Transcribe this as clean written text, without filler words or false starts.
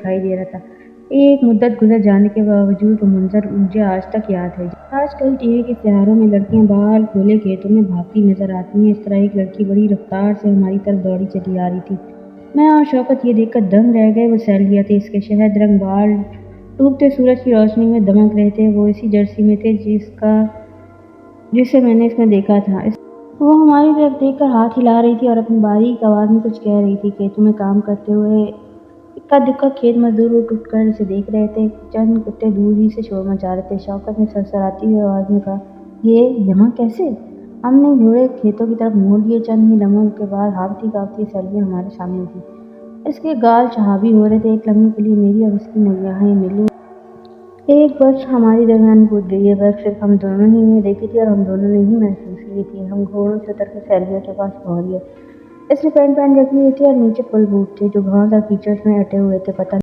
دکھائی دے رہا تھا۔ ایک مدت گزر جانے کے باوجود وہ منظر مجھے آج تک یاد ہے۔ آج کل ٹی وی کے اشتہاروں میں لڑکیاں باہر کھلے کھیتوں میں بھاگتی نظر آتی ہیں، اس طرح ایک لڑکی بڑی رفتار سے ہماری طرف دوڑی چلی آ رہی تھی۔ میں اور شوکت یہ دیکھ کر دنگ رہ گئے۔ وہ سیلیا تھے، اس کے شہد رنگ بال ڈوبتے سورج کی روشنی میں دمک رہے تھے۔ وہ اسی جرسی میں تھے جسے میں نے اس میں دیکھا تھا۔ وہ ہماری طرف دیکھ کر ہاتھ ہلا رہی تھی اور اپنی باریک آواز میں کچھ کہہ رہی تھی۔ کھیتوں میں کام کرتے ہوئے اکا دکا کھیت مزدور اٹھ اٹھ کر اسے دیکھ رہے تھے۔ چند کتے دور ہی سے شور مچا رہے تھے۔ شوکت نے سرسراتی ہوئی آواز میں کہا، یہاں کیسے؟ ہم نے گھوڑے کھیتوں کی طرف موڑ لیے۔ چند ہی لمحوں کے بعد ہانفتی کانپتی سیلیا ہمارے سامنے تھی۔ اس کے گال شہابی ہو رہے تھے۔ ایک لمحے کے لیے میری اور اس کی نگاہیں ملیں۔ ایک برف ہمارے درمیان کود گئی۔ یہ برف صرف ہم دونوں ہی نے دیکھی تھی اور ہم دونوں نے ہی محسوس کی تھی۔ ہم گھوڑوں سے اتر کر سیلیا کے پاس پہنچ گئے۔ اس نے پینٹ پہن رکھی ہوئی تھی اور نیچے فل بوٹ تھے جو گھاس اور کیچڑ میں اٹے ہوئے تھے۔ پتہ